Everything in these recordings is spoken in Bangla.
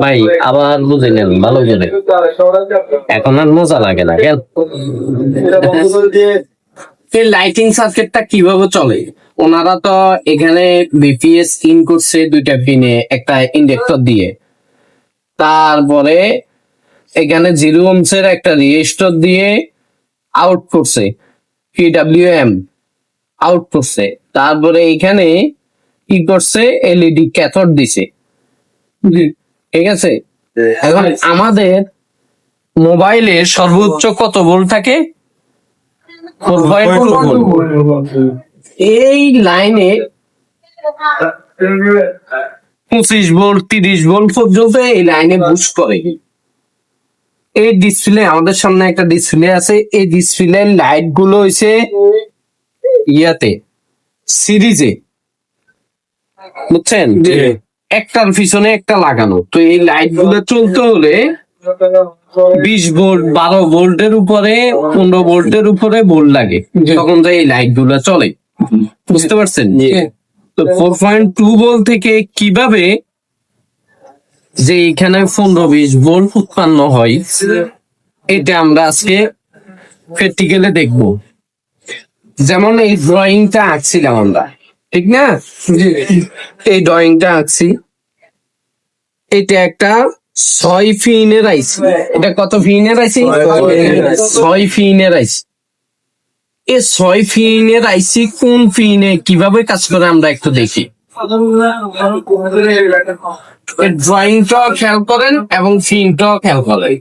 ভাই আবার বুঝলেন ভালো করে, এখন আর মজা লাগে না কেন? লাইটিং সার্কিটটা কিভাবে চলে? ওনারা তো এখানে বিপিএস ইন করছে দুইটা পিনে একটা ইন্ডাক্টর দিয়ে, তারপরে এখানে 0 ohms এর একটা রেজিস্টর দিয়ে আউট করছে, PWM আউট করছে। তারপরে এখানে কি করছে, এলইডি ক্যাথোড দিছে, ঠিক আছে। এখন আমাদের মোবাইলে সর্বোচ্চ কত ভোল্ট থাকে? 4.2 ভোল্ট। এই লাইনে 25 ভোল্ট 30 ভোল্ট পর্যন্ত এই লাইনে বুস্ট করে। এই ডিসপ্লে, আমাদের সামনে একটা ডিসপ্লে আছে, এই ডিসপ্লে লাইট গুলো হইছে ইয়াতে সিরিজে, বুঝছেন, একটার পিছনে একটা লাগানো। তো এই লাইট গুলো চলতে হলে 20 ভোল্ট 12 ভোল্টের উপরে 15 ভোল্টের উপরে ভোল্ট লাগে, তখন তো এই লাইট গুলো চলে, বুঝতে পারছেন? তো 4.2 ভোল্ট থেকে কিভাবে যে এখানে 15-20 ভোল্ট উৎপন্ন হয়, এটা আমরা আজকে প্র্যাকটিক্যালে দেখব। যেমন এই ড্রয়িংটা আঁকছিলাম আমরা, ঠিক না? এই ড্রয়িংটা আঁকছি, এটা একটা 6 ফিনের আইসি। এটা কত ফিনের আইসি? 6 ফিনের আইসি। এই 6 ফিনের আইসি কোন ফিনে কিভাবে কাজ করে আমরা একটু দেখি। ড্রয়িংটাও খেয়াল করেন এবং ফিনটাও খেয়াল করেন।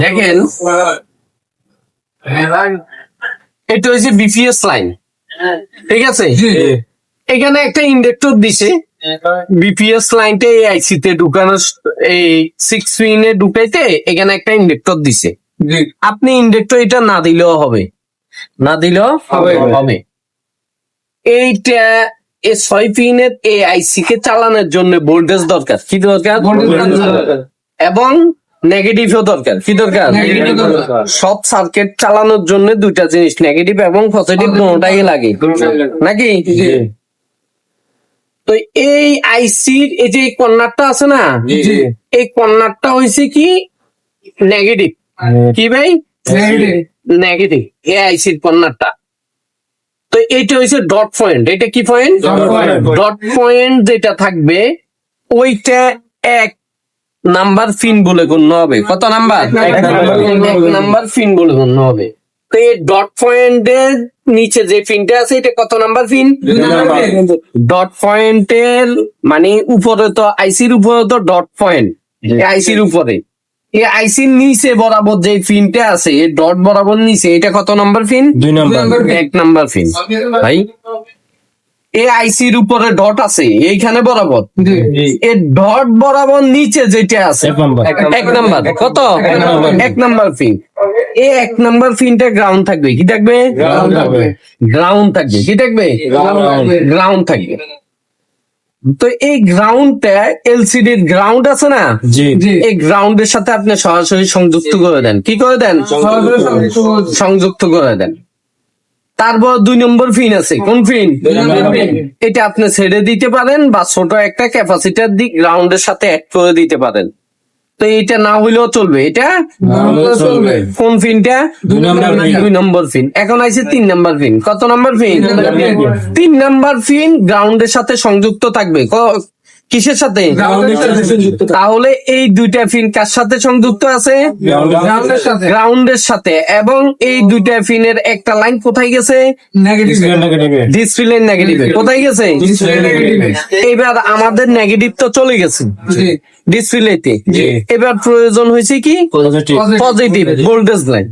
দেখেন, এটা হচ্ছে বিপিএস লাইন, ঠিক আছে। এখানে একটা ইন্ডাক্টর দিছে, বিপিএস লাইনটা এই আইসিতে ঢুকানো, এই 6 পিনে ঢুকাইতে এখানে একটা ইন্ডাক্টর দিছে। আপনি ইন্ডাক্টর এটা না দিলেও হবে, না দিলেও হবে। এইটা এই 6 পিনের এই আইসি কে চালানোর জন্য ভোল্টেজ দরকার। কি দরকার? এবং নেগেটিভও দরকার। কি দরকার? সব সার্কিট চালানোর জন্য দুইটা জিনিস, নেগেটিভ এবং পজিটিভ, দুটোটাই লাগে নাকি? তো এই আইসির এই যে কর্নারটা আছে না, এই কর্নারটা হয়েছে কি নেগেটিভ। কি ভাই? নেগেটিভ এই আইসির কর্নারটা। তো এইটা হয়েছে ডট পয়েন্ট। এটা কি পয়েন্ট? ডট পয়েন্ট যেটা থাকবে ওইটা 1 নাম্বার পিন বলে গণ্য হবে। কত নাম্বার? 1 নাম্বার পিন বলে গণ্য হবে। তো এই ডট পয়েন্টের নিচে যে পিনটা আছে এটা কত নাম্বার পিন? 2 নাম্বার। ডট পয়েন্টের মানে উপরে তো আইসির উপরে তো ডট পয়েন্ট, আইসির উপরে। এই আইসির নিচে বরাবর যে পিনটা আছে, এই ডট বরাবর নিচে, এটা কত number pin? 2 number. 1 number pin. ভাই এই আইসির উপরে ডট আছে এইখানে বরাবর, এই ডট বরাবর নিচে যেটা আছে 1 নাম্বার। কত? 1 নাম্বার পিন। এই 1 নাম্বার পিনটা গ্রাউন্ড থাকবে। কি থাকবে? গ্রাউন্ড থাকবে। কি থাকবে? গ্রাউন্ড থাকবে। তো এই গ্রাউন্ডটা এলসিডির গ্রাউন্ড আছে না, এই গ্রাউন্ডের সাথে আপনি সরাসরি সংযুক্ত করে দেন। কি করে দেন? সংযুক্ত করে দেন। তারপর 2 নম্বর পিন আছে। কোন পিন? এটা আপনি ছেড়ে দিতে পারেন বা ছোট একটা ক্যাপাসিটার দিয়ে গ্রাউন্ডের সাথে অ্যাড করে দিতে পারেন। তো এটা না হইলেও চলবে। এটা কোন পিনটা? 2 নম্বর পিন। এখন আইছে 3 নম্বর পিন। কত নম্বর পিন? 3 নম্বর পিন গ্রাউন্ডের সাথে সংযুক্ত থাকবে। কিসের সাথে? তাহলে এই দুইটা পিন কার সাথে সংযুক্ত আছে? গ্রাউন্ডের সাথে। এবং এই দুইটা পিনের একটা লাইন কোথায় গেছে? ডিসপ্লে নেগেটিভে। কোথায় গেছে? এবার আমাদের নেগেটিভ তো চলে গেছে ডিসপ্লেতে, এবার প্রয়োজন হয়েছে কি? Positive voltage line.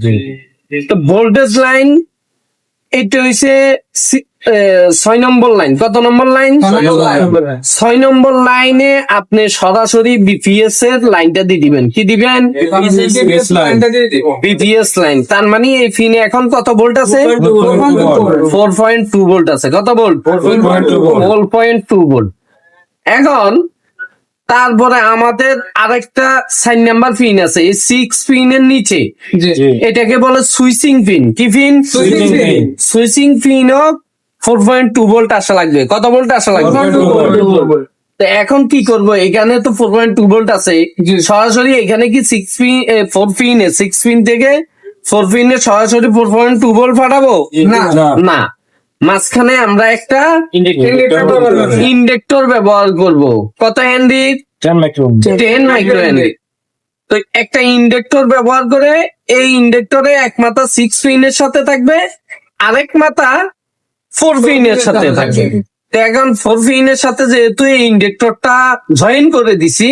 তো ভোল্টেজ লাইন এটা হয়েছে 6 নম্বর লাইন। কত নম্বর লাইন? 6 নম্বর লাইনে আপনি সরাসরি বিপিএস এর লাইনটা দিয়ে দিবেন। কি দিবেন? BPS line. তার মানে এই পিনে এখন কত ভোল্ট আছে? 4.2 ভোল্ট আছে। কত ভোল্ট? 4.2 ভোল্ট। এখন তারপরে আমাদের আরেকটা 4 নাম্বার পিন আছে, এই 6 পিনের নিচে, এটাকে বলে সুইচিং পিন। কি পিন? সুইচিং পিনও 4.2 ভোল্ট আসা লাগবে। কত ভোল্ট আসা লাগবে? তো এখন কি করব, এখানে তো 4.2 ভোল্ট আছে, সরাসরি এখানে কি 6 পিন থেকে 4 পিনে সরাসরি 4.2 ভোল্ট ফাটাবো? না, মাঝখানে আমরা একটা ইন্ডাক্টর ব্যবহার করব। কত হেনরি? 10 micro Henry. তো একটা ইন্ডাক্টর ব্যবহার করে এই ইন্ডাক্টরে এক মাথা 6 পিনের সাথে থাকবে, আরেক মাথা 4 পিনের সাথে থাকবে। তো এখন 4 পিনের সাথে যেহেতু এই ইন্ডাক্টরটা জয়েন করে দিছি,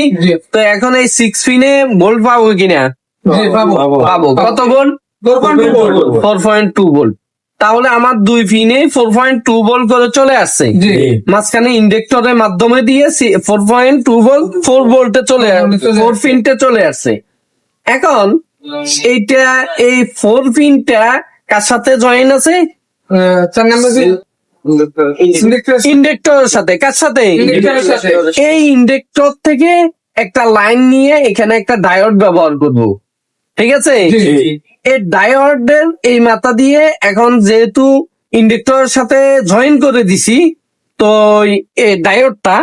তো এখন এই 6 পিনে ভোল্ট পাবো কিনা? পাবো। কত ভোল্ট? 4.2 ভোল্ট। তাহলে আমার 2 পিনে 4.2 ভোল্ট করে চলে আসছে, মাঝখানে ইন্ডাক্টরের মাধ্যমে দিয়ে 4.2 ভোল্ট 4 ভোল্টে চলে 4 পিনতে চলে আসছে। এখন এইটা এই 4 পিনটা কার সাথে জয়েন আছে? ইন্ডাক্টরের সাথে। কার সাথে? এই ইন্ডাক্টর থেকে একটা লাইন নিয়ে এখানে একটা ডায়োড ব্যবহার করব, ঠিক আছে? এই ডায়োডের এই মাথা দিয়ে এখন যেহেতু ইন্ডাক্টরের সাথে জয়েন করে দিছি, তো এই ডায়োডটা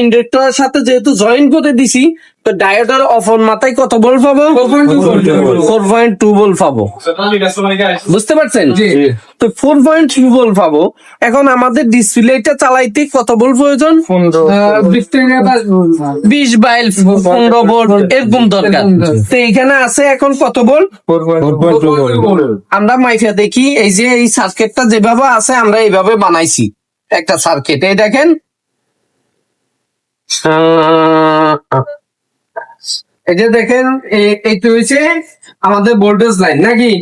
ইন্ডাক্টরের সাথে যেহেতু জয়েন করে দিছি, তো ডায়োডের অপর মাথায় কত ভোল্ট পাবো? 4.2 ভোল্ট পাবো। বুঝতে পারছেন? তো 4.2 ভোল্ট পাবো। এখন আমাদের ডিসপ্লেটা চালাইতে কত ভোল্ট প্রয়োজন? 20 বা 15 ভোল্ট এরকম দরকার। তো এখানে আছে এখন কত ভোল্ট? 4.2 ভোল্ট। আমরা মাইফা দেখি, এই যে এই সার্কিটটা যেভাবে আছে আমরা এইভাবে বানাইছি একটা সার্কিট। এই দেখেন, এই যে দেখেন, এইটা হচ্ছে আমাদের ভোল্টেজ লাইন নাকি?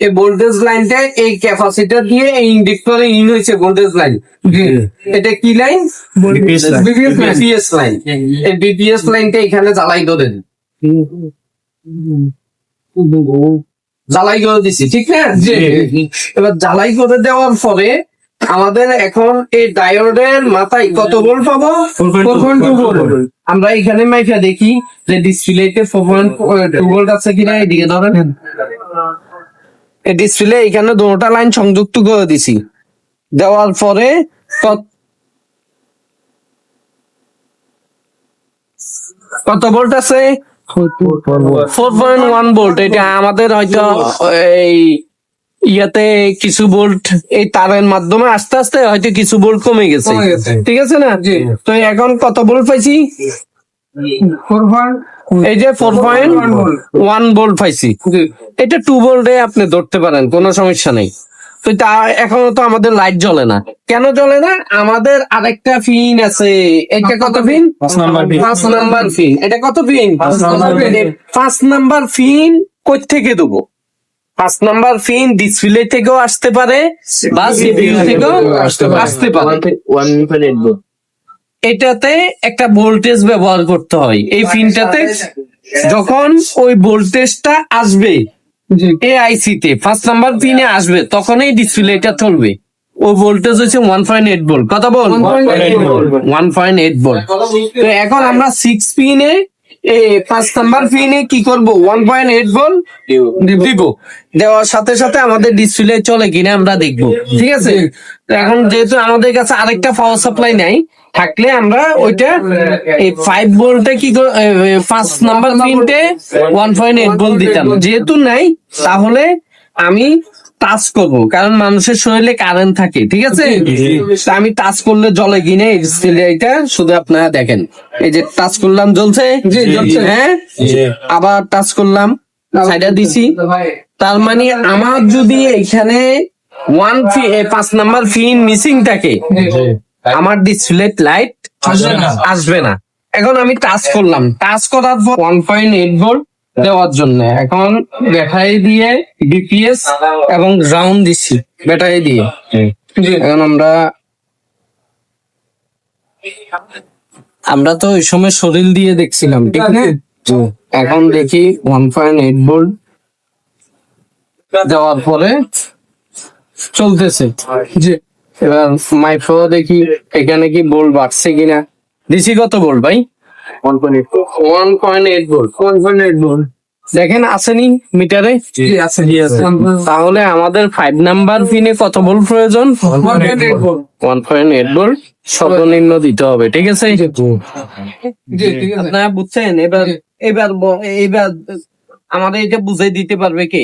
এই ভোল্টেজ লাইনটা এই ক্যাপাসিটর দিয়ে এই ইন্ডাক্টরে ইন হয়েছে ভোল্টেজ লাইন। এটা কি লাইন? BPS line. এই বিপিএস লাইনটা এখানে জ্বালাই ধরেন, জ্বালাই করে দিছি, ঠিক না? এবার জ্বালাই করে দেওয়ার পরে আমাদের এখন এই ডায়োডের মাথায় কত ভোল্ট পাবো? 4.2 ভোল্ট। আমরা এখানে মাইফা দেখি যে ডিসপ্লেতে 4.2 ভোল্ট আছে কিনা। এদিকে ধরেন, এই ডিসপ্লে এখানে দুটো লাইন সংযুক্ত করে দিছি। দেওয়ার পরে কত ভোল্ট আছে? 4.1 ভোল্ট। এটা আমাদের হয়তো এই ইয়াতে কিছু ভোল্ট এই তারের মাধ্যমে আস্তে আস্তে হয়তো কিছু ভোল্ট কমে গেছে, ঠিক আছে না? তো এখন কত ভোল্ট পাইছি? এই যে 4.1 ভোল্ট পাইছি। এটা 2 ভোল্টে আপনি ধরতে পারেন, কোনো সমস্যা নেই। তো তা এখনো তো আমাদের লাইট জ্বলে না। কেন জ্বলে না? আমাদের আরেকটা পিন আছে। এটা কত পিন? 5 number pin. এটা কত পিন? 5 নাম্বার পিন কই থেকে দেবো? 5 নাম্বার পিন ডিসপ্লে থেকেও আসতে পারে বা সিপিইউ থেকেও আসতে পারে। এটাতে একটা ভোল্টেজ ব্যবহার করতে হয়। এই পিনটাতে যখন ওই ভোল্টেজটা আসবে এই আইসিতে 5 নাম্বার পিনে আসবে, তখনই ডিসপ্লেটা চলবে। ওই ভোল্টেজ হচ্ছে 1.8 ভোল্ট। কত ভোল্ট? 1.8 ভোল্ট। তো এখন আমরা 6 পিনে 5 নাম্বার পিনে কি করব? 1.8 ভোল্ট দিব। দেওয়ার সাথে সাথে আমাদের ডিসপ্লে চলে কিনা আমরা দেখবো, ঠিক আছে? এখন যেহেতু আমাদের কাছে আরেকটা পাওয়ার সাপ্লাই নাই, থাকলে আমরা ওইটা এই 5 ভোল্টে কি 5 নাম্বার পিনতে 1.8 ভোল্ট দিতাম। যেহেতু নাই, তাহলে আমি টাচ করবো, কারণ মানুষের শরীরে কারেন্ট থাকে, ঠিক আছে? আমি টাচ করলে জ্বলে কিনে এটা শুধু আপনারা দেখেন। এই যে টাচ করলাম, জ্বলছে। হ্যাঁ, আবার টাচ করলাম, সাইডা দিছি। তার মানে আমার যদি এখানে 5 নাম্বার পিন মিসিং থাকে, আমার ডিসপ্লে লাইট আসবে না। এখন আমি টাচ করলাম, টাচ করার পর 1.8 ভোল্ট দেওয়ার জন্য এখন ব্যাটারি দিয়ে বিপিএস এবং গ্রাউন্ড দিচ্ছি ব্যাটারি দিয়ে। এখন আমরা তো ওই সময় শরীর দিয়ে দেখছিলাম, ঠিক না? এখন দেখি 1.8 ভোল্ট দেওয়ার পরে চলতেছে। এবার মাইফো দেখি এখানে কি ভোল্ট বাড়ছে কিনা। দিছি কত ভোল্ট ভাই? 1.8 ভোল্ট। 1.8 ভোল্ট দেখেন আসেনি মিটারে? তাহলে আমাদের 5 নাম্বার পিনে কত ভোল্ট প্রয়োজন? 1.8 ভোল্ট। সর্বনিম্ন দিতে হবে, ঠিক আছে? জি ঠিক আছে। আপনারা বুঝছেন? এবার এবার আমাদের এটা বুঝাই দিতে পারবে কে?